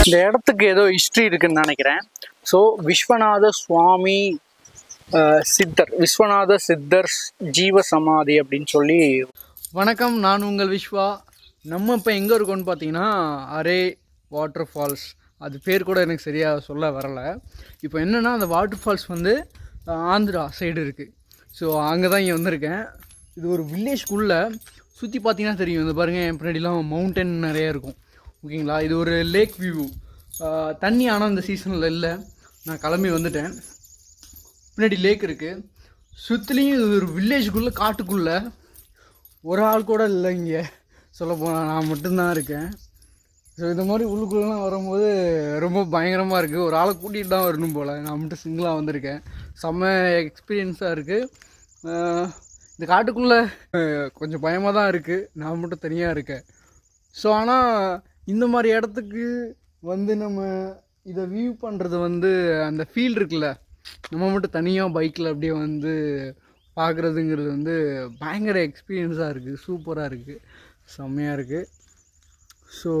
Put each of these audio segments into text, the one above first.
இந்த இடத்துக்கு ஏதோ ஹிஸ்ட்ரி இருக்குன்னு நினைக்கிறேன். ஸோ விஸ்வநாத சுவாமி சித்தர், விஸ்வநாத சித்தர் ஜீவ சமாதி அப்படின்னு சொல்லி. வணக்கம், நான் உங்கள் விஸ்வா. நம்ம இப்போ எங்கே இருக்கோன்னு பார்த்தீங்கன்னா அரே வாட்டர் ஃபால்ஸ். அது பேர் கூட எனக்கு சரியாக சொல்ல வரலை. இப்போ என்னென்னா அந்த வாட்டர் ஃபால்ஸ் வந்து ஆந்திரா சைடு இருக்குது. ஸோ அங்கே தான் இங்கே வந்திருக்கேன். இது ஒரு வில்லேஜ்குள்ளே சுற்றி பார்த்தீங்கன்னா தெரியும். இந்த பாருங்கள், என் பின்னாடிலாம் மவுண்டன் நிறைய இருக்கும். ஓகேங்களா, இது ஒரு லேக் வியூ. தண்ணி ஆனால் இந்த சீசனில் இல்லை, நான் கிளம்பி வந்துட்டேன். பின்னாடி லேக் இருக்குது, சுற்றிலையும் இது ஒரு வில்லேஜுக்குள்ளே, காட்டுக்குள்ளே. ஒரு ஆள் கூட இல்லை இங்கே, சொல்ல போனால் நான் மட்டும்தான் இருக்கேன். ஸோ இந்த மாதிரி உள்ளுக்குள்ளெலாம் வரும்போது ரொம்ப பயங்கரமாக இருக்குது. ஒரு ஆளை கூட்டிகிட்டு தான் வரணும் போல். நான் மட்டும் சிங்கிளாக வந்திருக்கேன். செம்ம எக்ஸ்பீரியன்ஸாக இருக்குது. இந்த காட்டுக்குள்ளே கொஞ்சம் பயமாக தான் இருக்குது, நான் மட்டும் தனியாக இருக்கேன். ஸோ ஆனால் இந்த மாதிரி இடத்துக்கு வந்து நம்ம இதை வியூ பண்ணுறது வந்து அந்த ஃபீல் இருக்குல்ல, நம்ம மட்டும் தனியாக பைக்கில் அப்படியே வந்து பார்க்குறதுங்கிறது வந்து பயங்கர எக்ஸ்பீரியன்ஸாக இருக்குது. சூப்பராக இருக்குது, செம்மையாக இருக்குது. ஸோ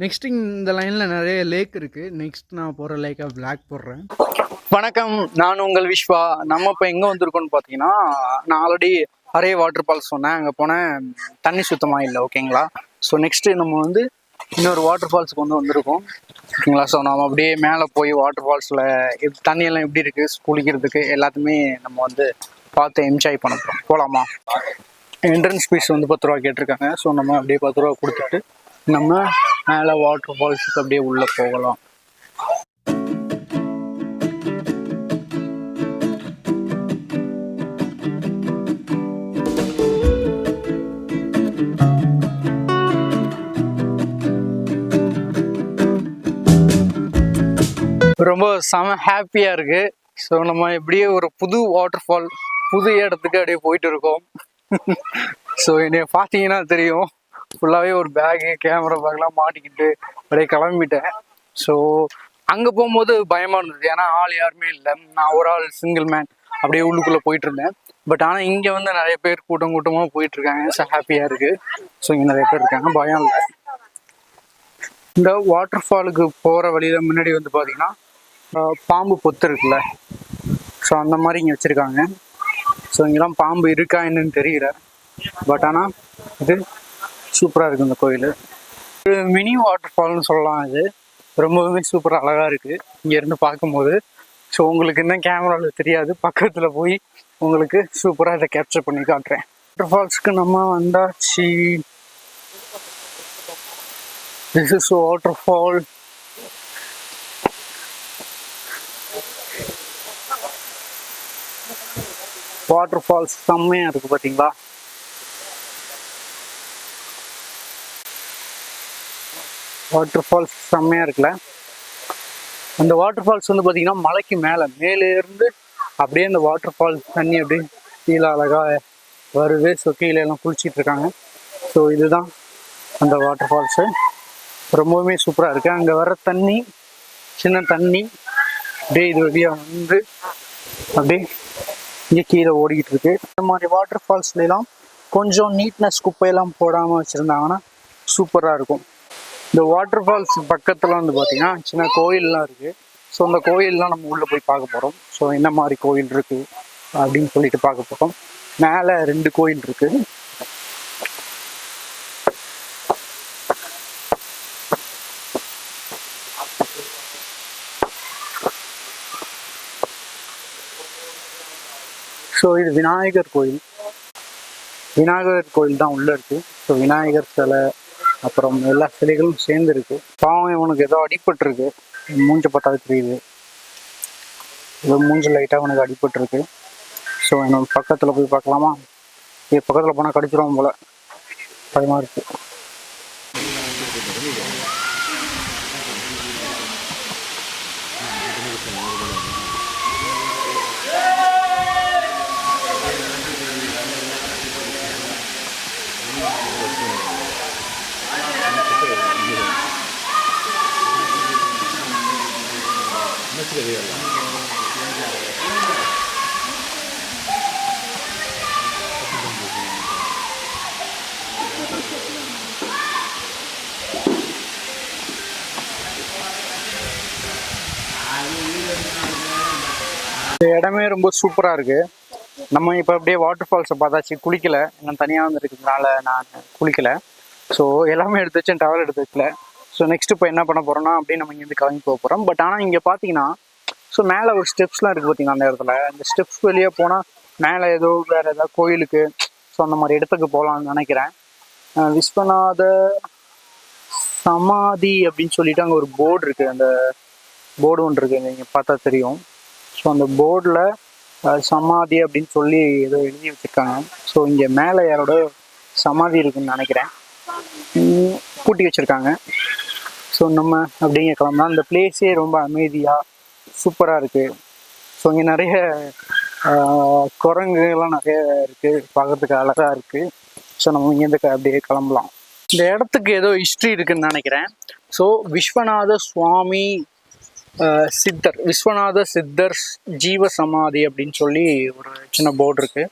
நெக்ஸ்ட்டு இந்த லைனில் நிறைய லேக் இருக்குது. நெக்ஸ்ட் நான் போகிற லேக்காக பிளாக் போடுறேன். வணக்கம், நான் உங்கள் விஸ்வா. நம்ம இப்போ எங்கே வந்திருக்கோன்னு பார்த்தீங்கன்னா, நான் ஆல்ரெடி அரே வாட்டர் ஃபால்ஸ் சொன்னேன், அங்கே போனேன், தண்ணி சுத்தமாக இல்லை. ஓகேங்களா, ஸோ நெக்ஸ்ட்டு நம்ம வந்து இன்னொரு வாட்டர் ஃபால்ஸுக்கு வந்திருக்கோம். ஓகேங்களா, ஸோ நம்ம அப்படியே மேலே போய் வாட்டர் ஃபால்ஸில் தண்ணியெல்லாம் எப்படி இருக்குது, குளிக்கிறதுக்கு எல்லாத்தையுமே நம்ம வந்து பார்த்து என்ஜாய் பண்ண போகிறோம். போகலாமா? என்ட்ரன்ஸ் ஃபீஸ் வந்து 10 ரூபா கேட்டிருக்காங்க. ஸோ நம்ம அப்படியே 10 ரூபா கொடுத்துட்டு நம்ம மேலே வாட்டர் ஃபால்ஸுக்கு அப்படியே உள்ளே போகலாம். ரொம்ப செம ஹாப்பியாக இருக்குது. ஸோ நம்ம இப்படியே ஒரு புது வாட்டர் ஃபால், புது இடத்துக்கு அப்படியே போயிட்டு இருக்கோம். ஸோ என்னைய பார்த்தீங்கன்னா தெரியும், ஃபுல்லாகவே ஒரு பேகு, கேமரா பேக்லாம் மாட்டிக்கிட்டு அப்படியே கிளம்பிட்டேன். ஸோ அங்கே போகும்போது பயமாக இருந்தது, ஏன்னா ஆள் யாருமே இல்லை, நான் ஒரு ஆள் சிங்கிள் மேன் அப்படியே உள்ளுக்குள்ளே போயிட்டு இருந்தேன். பட் ஆனால் இங்கே வந்து நிறைய பேர் கூட்டமாக போயிட்டுருக்காங்க. ஸோ ஹாப்பியாக இருக்குது. ஸோ இங்கே நிறைய பேர் இருக்காங்க, பயம் இல்லை. இந்த வாட்டர் ஃபாலுக்கு போகிற வழியில் முன்னாடி வந்து பார்த்திங்கன்னா பாம்பு பொத்து இருக்குல்ல, ஸோ அந்த மாதிரி இங்கே வச்சுருக்காங்க. ஸோ இங்கெல்லாம் பாம்பு இருக்கா என்னன்னு தெரியல, பட் ஆனால் இது சூப்பராக இருக்குது. இந்த கோயில் ஒரு மினி வாட்டர் ஃபால்னு சொல்லலாம். இது ரொம்பவுமே சூப்பராக அழகாக இருக்குது இங்கேருந்து பார்க்கும்போது. ஸோ உங்களுக்கு இன்னும் கேமராவில் தெரியாது, பக்கத்தில் போய் உங்களுக்கு சூப்பராக இதை கேப்சர் பண்ணி காட்டுறேன். வாட்டர் ஃபால்ஸுக்கு நம்ம வந்தாச்சு. This is waterfall. Waterfalls செம்மையாக இருக்குது பார்த்தீங்களா. வாட்டர் ஃபால்ஸ் செம்மையாக இருக்குல்ல. அந்த வாட்டர் ஃபால்ஸ் வந்து பார்த்திங்கன்னா மலைக்கு மேலேருந்து அப்படியே அந்த வாட்டர் ஃபால்ஸ் தண்ணி அப்படியே கீழே அழகாக வருது. ஸோ கீழே எல்லாம் குளிச்சிட்டு இருக்காங்க. ஸோ இதுதான் அந்த வாட்டர் ஃபால்ஸு, ரொம்பவுமே சூப்பராக இருக்குது. அங்கே வர தண்ணி, சின்ன தண்ணி அப்படியே இது வழியாக வந்து அப்படியே இங்கே கீழே ஓடிக்கிட்டு இருக்கு. இந்த மாதிரி வாட்டர் ஃபால்ஸ்லாம் கொஞ்சம் நீட்னஸ், குப்பையெல்லாம் போடாமல் வச்சுருந்தாங்கன்னா சூப்பராக இருக்கும். இந்த வாட்டர் ஃபால்ஸ் பக்கத்தில் வந்து பார்த்திங்கன்னா சின்ன கோயிலெலாம் இருக்குது. ஸோ அந்த கோயிலெலாம் நம்ம உள்ளே போய் பார்க்க போகிறோம். ஸோ என்ன மாதிரி கோயில் இருக்குது அப்படின்னு சொல்லிட்டு பார்க்க போகிறோம். மேலே 2 கோயில் இருக்குது. ஸோ இது விநாயகர் கோயில். விநாயகர் கோயில் தான் உள்ளே இருக்குது. ஸோ விநாயகர் சிலை, அப்புறம் எல்லா சிலைகளும் சேர்ந்து இருக்குது. பாவம் இவனுக்கு ஏதோ அடிபட்டுருக்கு, மூஞ்ச பார்த்தாது தெரியுது, ஏதோ மூஞ்சு லைட்டாக அவனுக்கு அடிபட்டுருக்கு. ஸோ என்னோட பக்கத்தில் போய் பார்க்கலாமா? இது பக்கத்தில் போனால் கடிச்சிருவோம் போல், பயமாக இருக்குது. இந்த இடமே ரொம்ப சூப்பராக இருக்குது. நம்ம இப்போ அப்படியே வாட்டர் ஃபால்ஸை பார்த்தாச்சு, குளிக்கலை. நான் தனியாக வந்துருக்கிறதுனால நான் குளிக்கலை. ஸோ எல்லாமே எடுத்து வச்சேன், டவல் எடுத்து வைக்கல. ஸோ நெக்ஸ்ட் இப்போ என்ன பண்ண போகிறோம்னா அப்படியே நம்ம இங்கேருந்து கிளம்பி போக போகிறோம். பட் ஆனால் இங்கே பார்த்தீங்கன்னா ஸோ மேலே ஒரு ஸ்டெப்ஸ்லாம் இருக்குது பார்த்தீங்கன்னா அந்த இடத்துல. அந்த ஸ்டெப்ஸ் வெளியே போனால் மேலே ஏதோ வேறு ஏதாவது கோயிலுக்கு ஸோ அந்த மாதிரி இடத்துக்கு போகலான்னு நினைக்கிறேன். விஸ்வநாத சமாதி அப்படின்னு சொல்லிட்டு அங்கே ஒரு போர்டு இருக்குது. அந்த போர்டு ஒன்று இருக்குது, நீங்கள் பார்த்தா தெரியும். ஸோ அந்த போர்டில் சமாதி அப்படின்னு சொல்லி ஏதோ எழுதி வச்சுருக்காங்க. ஸோ இங்கே மேலே யாரோட சமாதி இருக்குன்னு நினைக்கிறேன், கூட்டி வச்சுருக்காங்க. ஸோ நம்ம அப்படிங்க கிளம்பலாம். இந்த பிளேஸே ரொம்ப அமைதியாக சூப்பராக இருக்குது. ஸோ இங்கே நிறைய குரங்குலாம் நிறைய இருக்குது, பார்க்கறதுக்கு அழகாக இருக்குது. ஸோ நம்ம இங்கேருந்து அப்படியே கிளம்பலாம். இந்த இடத்துக்கு ஏதோ ஹிஸ்ட்ரி இருக்குன்னு நினைக்கிறேன். ஸோ விஸ்வநாத சுவாமி சித்தர், விஸ்வநாத சித்தர் ஜீவ சமாதி அப்படின்னு சொல்லி ஒரு சின்ன போர்டு இருக்குது.